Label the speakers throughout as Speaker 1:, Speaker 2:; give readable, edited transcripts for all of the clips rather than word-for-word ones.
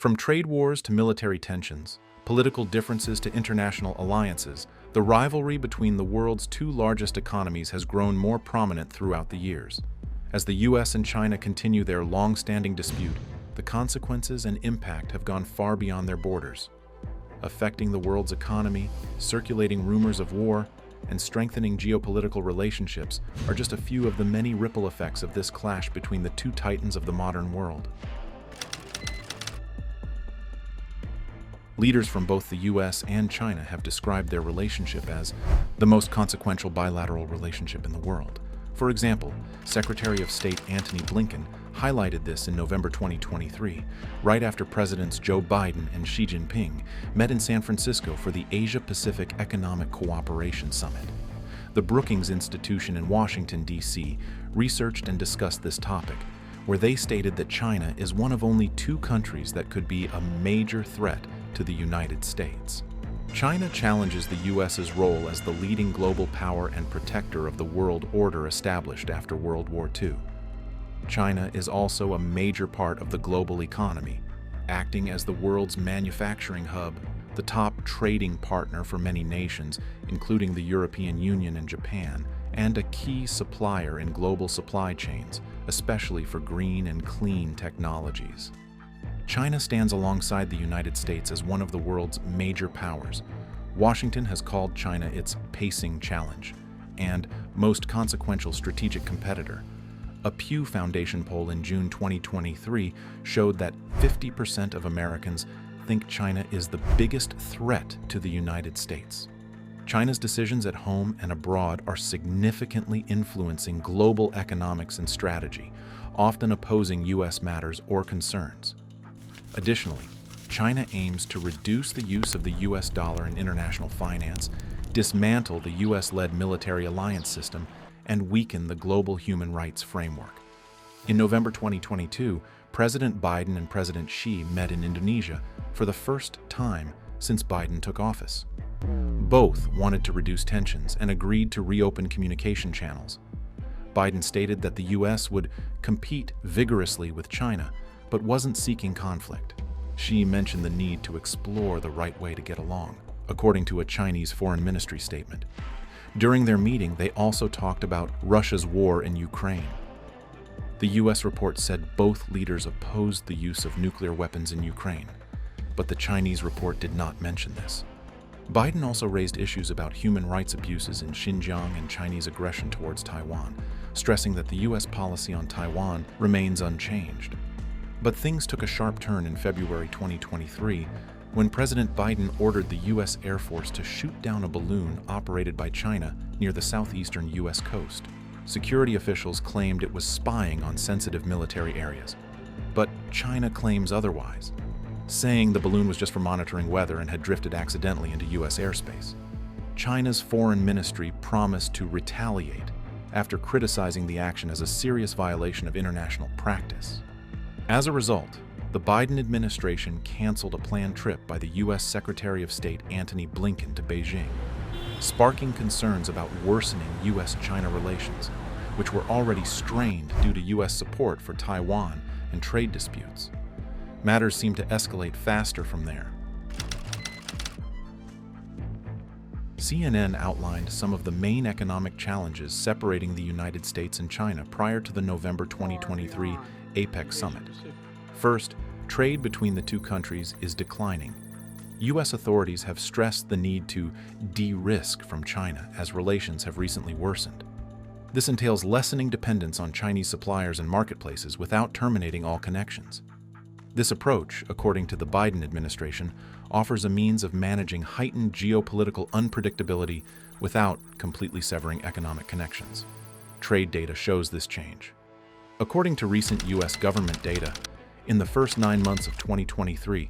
Speaker 1: From trade wars to military tensions, political differences to international alliances, the rivalry between the world's two largest economies has grown more prominent throughout the years. As the US and China continue their long-standing dispute, the consequences and impact have gone far beyond their borders, affecting the world's economy. Circulating rumors of war and strengthening geopolitical relationships are just a few of the many ripple effects of this clash between the two titans of the modern world. Leaders from both the US and China have described their relationship as the most consequential bilateral relationship in the world. For example, Secretary of State Antony Blinken highlighted this in November 2023, right after Presidents Joe Biden and Xi Jinping met in San Francisco for the Asia-Pacific Economic Cooperation Summit. The Brookings Institution in Washington, D.C. researched and discussed this topic, where they stated that China is one of only two countries that could be a major threat to the United States. China challenges the U.S.'s role as the leading global power and protector of the world order established after World War II. China is also a major part of the global economy, acting as the world's manufacturing hub, the top trading partner for many nations, including the European Union and Japan, and a key supplier in global supply chains, especially for green and clean technologies. China stands alongside the United States as one of the world's major powers. Washington has called China its pacing challenge and most consequential strategic competitor. A Pew Foundation poll in June 2023 showed that 50% of Americans think China is the biggest threat to the United States. China's decisions at home and abroad are significantly influencing global economics and strategy, often opposing U.S. matters or concerns. Additionally, China aims to reduce the use of the U.S. dollar in international finance, dismantle the U.S.-led military alliance system, and weaken the global human rights framework. In November 2022, President Biden and President Xi met in Indonesia for the first time since Biden took office. Both wanted to reduce tensions and agreed to reopen communication channels. Biden stated that the U.S. would compete vigorously with China, but wasn't seeking conflict. Xi mentioned the need to explore the right way to get along, according to a Chinese Foreign Ministry statement. During their meeting, they also talked about Russia's war in Ukraine. The U.S. report said both leaders opposed the use of nuclear weapons in Ukraine, but the Chinese report did not mention this. Biden also raised issues about human rights abuses in Xinjiang and Chinese aggression towards Taiwan, stressing that the U.S. policy on Taiwan remains unchanged. But things took a sharp turn in February 2023 when President Biden ordered the U.S. Air Force to shoot down a balloon operated by China near the southeastern U.S. coast. Security officials claimed it was spying on sensitive military areas, but China claims otherwise, saying the balloon was just for monitoring weather and had drifted accidentally into U.S. airspace. China's foreign ministry promised to retaliate after criticizing the action as a serious violation of international practice. As a result, the Biden administration canceled a planned trip by the U.S. Secretary of State Antony Blinken to Beijing, sparking concerns about worsening U.S.-China relations, which were already strained due to U.S. support for Taiwan and trade disputes. Matters seemed to escalate faster from there. CNN outlined some of the main economic challenges separating the United States and China prior to the November 2023 APEC summit. First, trade between the two countries is declining. U.S. authorities have stressed the need to de-risk from China as relations have recently worsened. This entails lessening dependence on Chinese suppliers and marketplaces without terminating all connections. This approach, according to the Biden administration, offers a means of managing heightened geopolitical unpredictability without completely severing economic connections. Trade data shows this change. According to recent U.S. government data, in the first 9 months of 2023,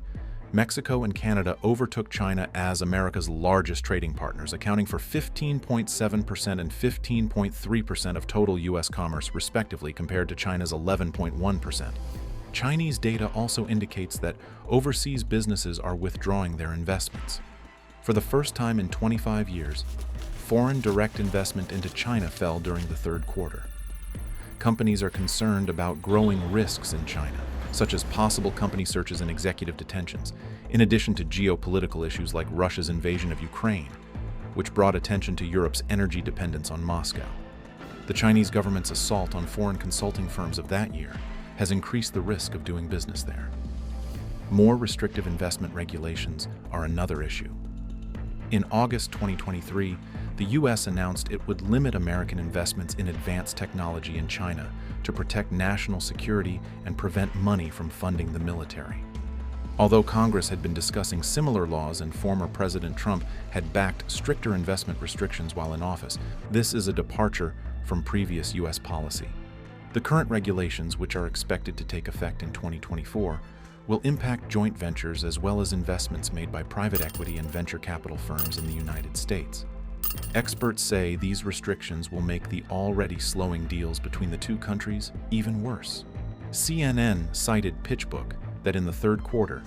Speaker 1: Mexico and Canada overtook China as America's largest trading partners, accounting for 15.7% and 15.3% of total U.S. commerce, respectively, compared to China's 11.1%. Chinese data also indicates that overseas businesses are withdrawing their investments. For the first time in 25 years, foreign direct investment into China fell during the third quarter. Companies are concerned about growing risks in China, such as possible company searches and executive detentions, in addition to geopolitical issues like Russia's invasion of Ukraine, which brought attention to Europe's energy dependence on Moscow. The Chinese government's assault on foreign consulting firms of that year has increased the risk of doing business there. More restrictive investment regulations are another issue. In August 2023, the U.S. announced it would limit American investments in advanced technology in China to protect national security and prevent money from funding the military. Although Congress had been discussing similar laws and former President Trump had backed stricter investment restrictions while in office, this is a departure from previous U.S. policy. The current regulations, which are expected to take effect in 2024, will impact joint ventures as well as investments made by private equity and venture capital firms in the United States. Experts say these restrictions will make the already slowing deals between the two countries even worse. CNN cited PitchBook that in the third quarter,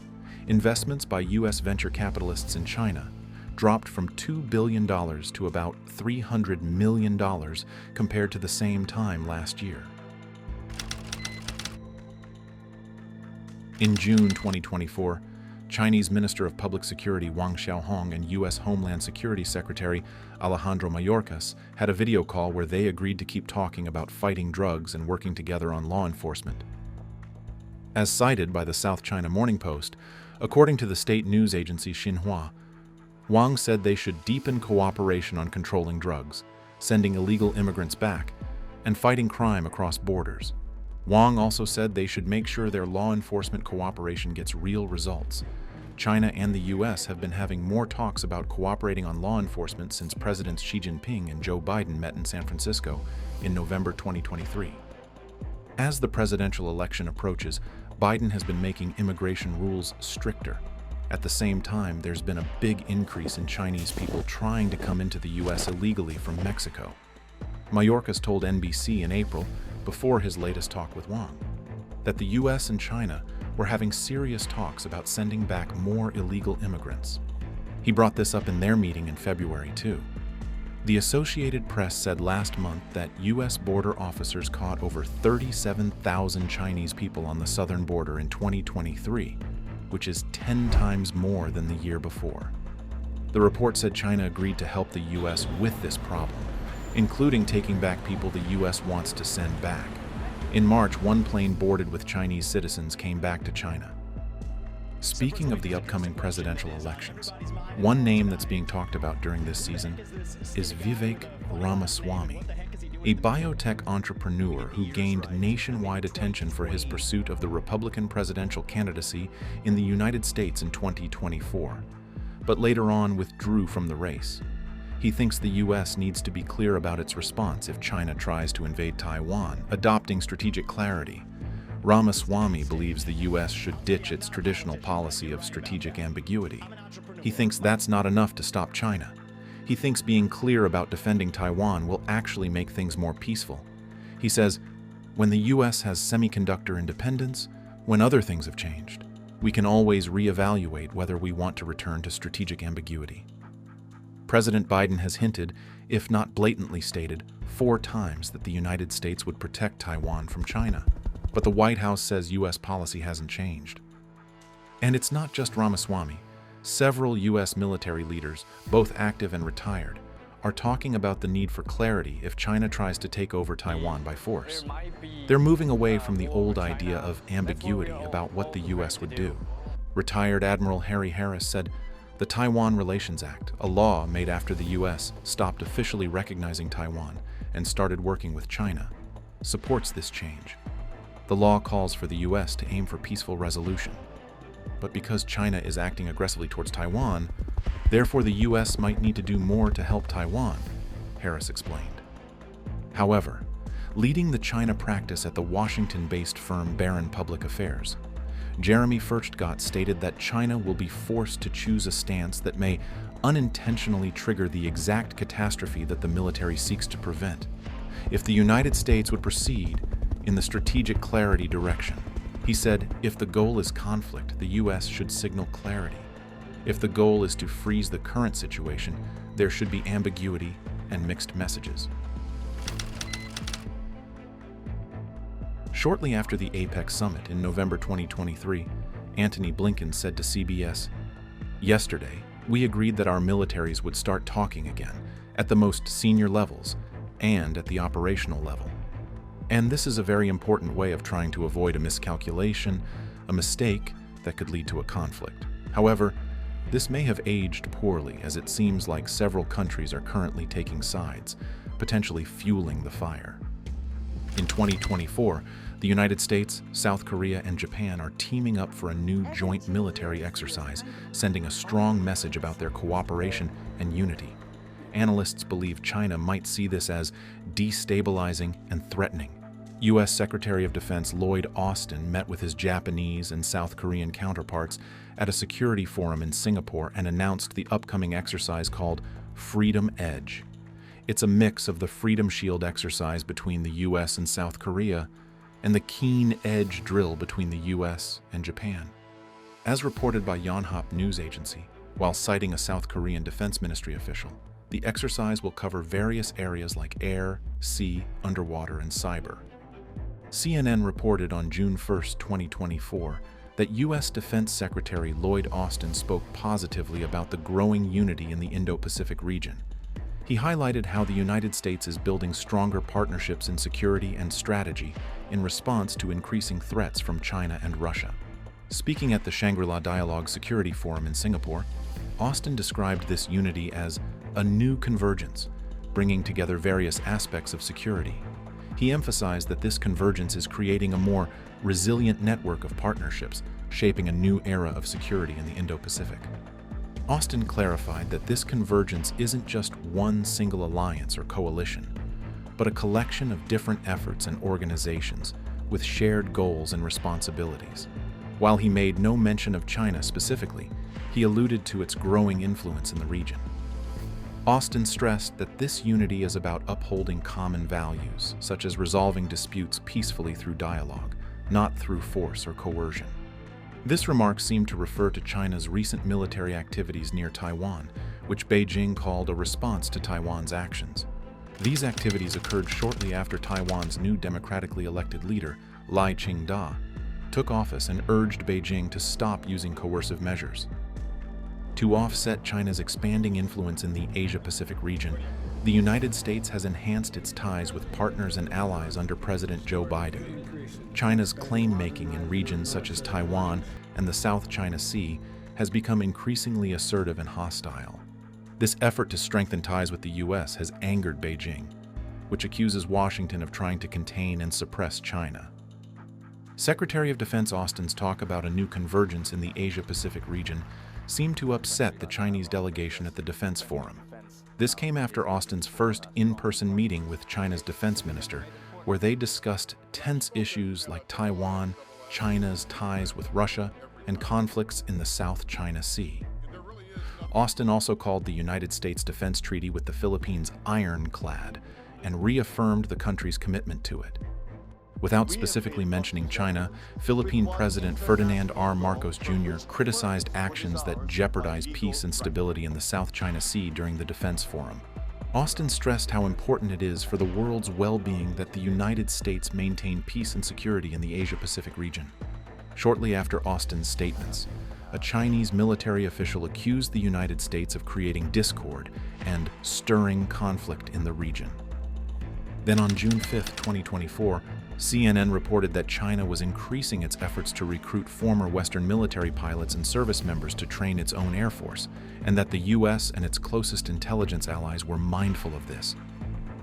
Speaker 1: investments by U.S. venture capitalists in China dropped from $2 billion to about $300 million compared to the same time last year. In June 2024, Chinese Minister of Public Security Wang Xiaohong and U.S. Homeland Security Secretary Alejandro Mayorkas had a video call where they agreed to keep talking about fighting drugs and working together on law enforcement. As cited by the South China Morning Post, according to the state news agency Xinhua, Wang said they should deepen cooperation on controlling drugs, sending illegal immigrants back, and fighting crime across borders. Wang also said they should make sure their law enforcement cooperation gets real results. China and the U.S. have been having more talks about cooperating on law enforcement since Presidents Xi Jinping and Joe Biden met in San Francisco in November 2023. As the presidential election approaches, Biden has been making immigration rules stricter. At the same time, there's been a big increase in Chinese people trying to come into the U.S. illegally from Mexico. Mayorkas told NBC in April, before his latest talk with Wang, that the U.S. and China were having serious talks about sending back more illegal immigrants. He brought this up in their meeting in February, too. The Associated Press said last month that U.S. border officers caught over 37,000 Chinese people on the southern border in 2023, which is 10 times more than the year before. The report said China agreed to help the U.S. with this problem, including taking back people the U.S. wants to send back. In March, one plane boarded with Chinese citizens came back to China. Speaking of the upcoming presidential elections, one name that's being talked about during this season is Vivek Ramaswamy, a biotech entrepreneur who gained nationwide attention for his pursuit of the Republican presidential candidacy in the United States in 2024, but later on withdrew from the race. He thinks the U.S. needs to be clear about its response if China tries to invade Taiwan, adopting strategic clarity. Ramaswamy believes the U.S. should ditch its traditional policy of strategic ambiguity. He thinks that's not enough to stop China. He thinks being clear about defending Taiwan will actually make things more peaceful. He says, when the U.S. has semiconductor independence, when other things have changed, we can always reevaluate whether we want to return to strategic ambiguity. President Biden has hinted, if not blatantly stated, 4 times that the United States would protect Taiwan from China. But the White House says U.S. policy hasn't changed. And it's not just Ramaswamy. Several U.S. military leaders, both active and retired, are talking about the need for clarity if China tries to take over Taiwan by force. They're moving away from the old idea of ambiguity about what the U.S. would do. Retired Admiral Harry Harris said, "The Taiwan Relations Act, a law made after the U.S. stopped officially recognizing Taiwan and started working with China, supports this change. The law calls for the U.S. to aim for peaceful resolution. But because China is acting aggressively towards Taiwan, therefore the U.S. might need to do more to help Taiwan," Harris explained. However, leading the China practice at the Washington-based firm Barron Public Affairs, Jeremy Furchtgott stated that China will be forced to choose a stance that may unintentionally trigger the exact catastrophe that the military seeks to prevent. If the United States would proceed in the strategic clarity direction, he said, if the goal is conflict, the U.S. should signal clarity. If the goal is to freeze the current situation, there should be ambiguity and mixed messages. Shortly after the APEC summit in November 2023, Antony Blinken said to CBS, "Yesterday, we agreed that our militaries would start talking again, at the most senior levels and at the operational level. And this is a very important way of trying to avoid a miscalculation, a mistake that could lead to a conflict. However, this may have aged poorly, as it seems like several countries are currently taking sides, potentially fueling the fire." In 2024, the United States, South Korea, and Japan are teaming up for a new joint military exercise, sending a strong message about their cooperation and unity. Analysts believe China might see this as destabilizing and threatening. U.S. Secretary of Defense Lloyd Austin met with his Japanese and South Korean counterparts at a security forum in Singapore and announced the upcoming exercise called Freedom Edge. It's a mix of the Freedom Shield exercise between the U.S. and South Korea and the Keen Edge drill between the U.S. and Japan. As reported by Yonhap News Agency, while citing a South Korean Defense Ministry official, the exercise will cover various areas like air, sea, underwater, and cyber. CNN reported on June 1, 2024, that U.S. Defense Secretary Lloyd Austin spoke positively about the growing unity in the Indo-Pacific region. He highlighted how the United States is building stronger partnerships in security and strategy in response to increasing threats from China and Russia. Speaking at the Shangri-La Dialogue Security Forum in Singapore, Austin described this unity as a new convergence, bringing together various aspects of security. He emphasized that this convergence is creating a more resilient network of partnerships, shaping a new era of security in the Indo-Pacific. Austin clarified that this convergence isn't just one single alliance or coalition, but a collection of different efforts and organizations with shared goals and responsibilities. While he made no mention of China specifically, he alluded to its growing influence in the region. Austin stressed that this unity is about upholding common values, such as resolving disputes peacefully through dialogue, not through force or coercion. This remark seemed to refer to China's recent military activities near Taiwan, which Beijing called a response to Taiwan's actions. These activities occurred shortly after Taiwan's new democratically elected leader, Lai Ching-da, took office and urged Beijing to stop using coercive measures. To offset China's expanding influence in the Asia-Pacific region, the United States has enhanced its ties with partners and allies under President Joe Biden. China's claim-making in regions such as Taiwan and the South China Sea has become increasingly assertive and hostile. This effort to strengthen ties with the U.S. has angered Beijing, which accuses Washington of trying to contain and suppress China. Secretary of Defense Austin's talk about a new convergence in the Asia-Pacific region seemed to upset the Chinese delegation at the Defense Forum. This came after Austin's first in-person meeting with China's defense minister, where they discussed tense issues like Taiwan, China's ties with Russia, and conflicts in the South China Sea. Austin also called the United States Defense Treaty with the Philippines ironclad and reaffirmed the country's commitment to it. Without specifically mentioning China, Philippine President Ferdinand R. Marcos Jr. criticized actions that jeopardize peace and stability in the South China Sea during the Defense Forum. Austin stressed how important it is for the world's well-being that the United States maintain peace and security in the Asia-Pacific region. Shortly after Austin's statements, a Chinese military official accused the United States of creating discord and stirring conflict in the region. Then on June 5, 2024, CNN reported that China was increasing its efforts to recruit former Western military pilots and service members to train its own Air Force, and that the U.S. and its closest intelligence allies were mindful of this.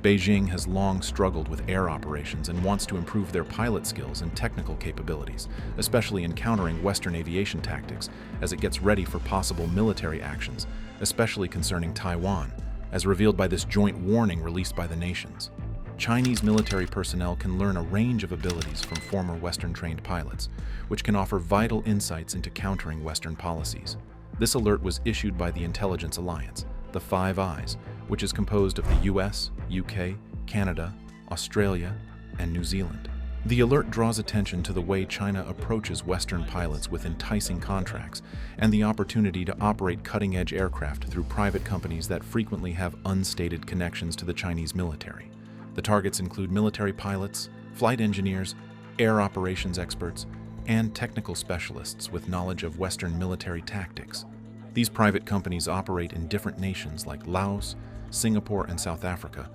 Speaker 1: Beijing has long struggled with air operations and wants to improve their pilot skills and technical capabilities, especially in countering Western aviation tactics, as it gets ready for possible military actions, especially concerning Taiwan, as revealed by this joint warning released by the nations. Chinese military personnel can learn a range of abilities from former Western-trained pilots, which can offer vital insights into countering Western policies. This alert was issued by the Intelligence Alliance, the Five Eyes, which is composed of the US, UK, Canada, Australia, and New Zealand. The alert draws attention to the way China approaches Western pilots with enticing contracts and the opportunity to operate cutting-edge aircraft through private companies that frequently have unstated connections to the Chinese military. The targets include military pilots, flight engineers, air operations experts, and technical specialists with knowledge of Western military tactics. These private companies operate in different nations like Laos, Singapore, and South Africa,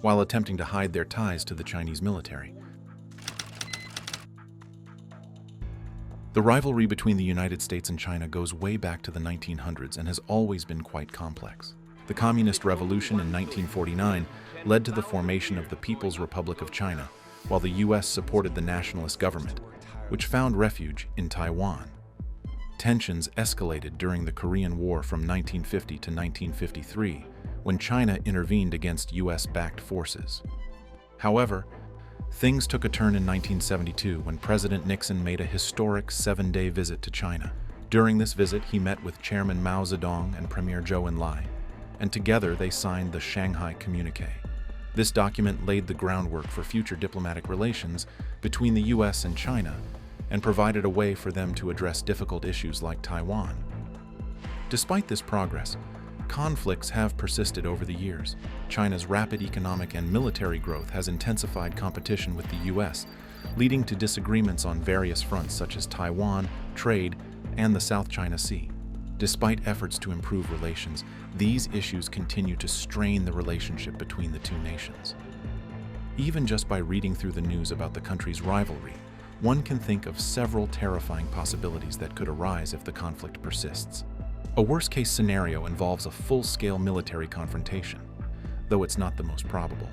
Speaker 1: while attempting to hide their ties to the Chinese military. The rivalry between the United States and China goes way back to the 1900s and has always been quite complex. The Communist Revolution in 1949 led to the formation of the People's Republic of China, while the U.S. supported the nationalist government, which found refuge in Taiwan. Tensions escalated during the Korean War from 1950 to 1953, when China intervened against U.S.-backed forces. However, things took a turn in 1972 when President Nixon made a historic 7-day visit to China. During this visit, he met with Chairman Mao Zedong and Premier Zhou Enlai, and together they signed the Shanghai Communique. This document laid the groundwork for future diplomatic relations between the U.S. and China and provided a way for them to address difficult issues like Taiwan. Despite this progress, conflicts have persisted over the years. China's rapid economic and military growth has intensified competition with the U.S., leading to disagreements on various fronts such as Taiwan, trade, and the South China Sea. Despite efforts to improve relations, these issues continue to strain the relationship between the two nations. Even just by reading through the news about the country's rivalry, one can think of several terrifying possibilities that could arise if the conflict persists. A worst-case scenario involves a full-scale military confrontation, though it's not the most probable.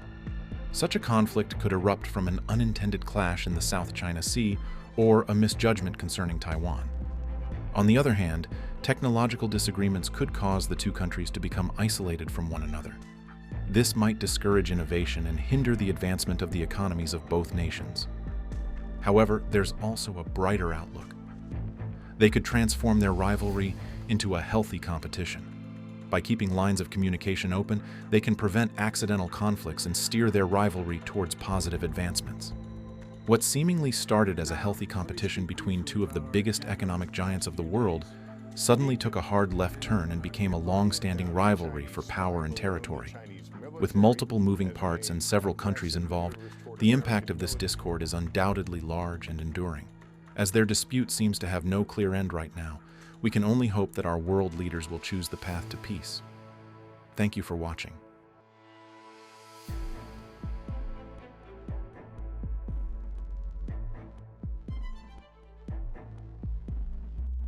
Speaker 1: Such a conflict could erupt from an unintended clash in the South China Sea or a misjudgment concerning Taiwan. On the other hand, technological disagreements could cause the two countries to become isolated from one another. This might discourage innovation and hinder the advancement of the economies of both nations. However, there's also a brighter outlook. They could transform their rivalry into a healthy competition. By keeping lines of communication open, they can prevent accidental conflicts and steer their rivalry towards positive advancements. What seemingly started as a healthy competition between two of the biggest economic giants of the world suddenly took a hard left turn and became a long-standing rivalry for power and territory. With multiple moving parts and several countries involved, the impact of this discord is undoubtedly large and enduring. As their dispute seems to have no clear end right now, we can only hope that our world leaders will choose the path to peace. Thank you for watching.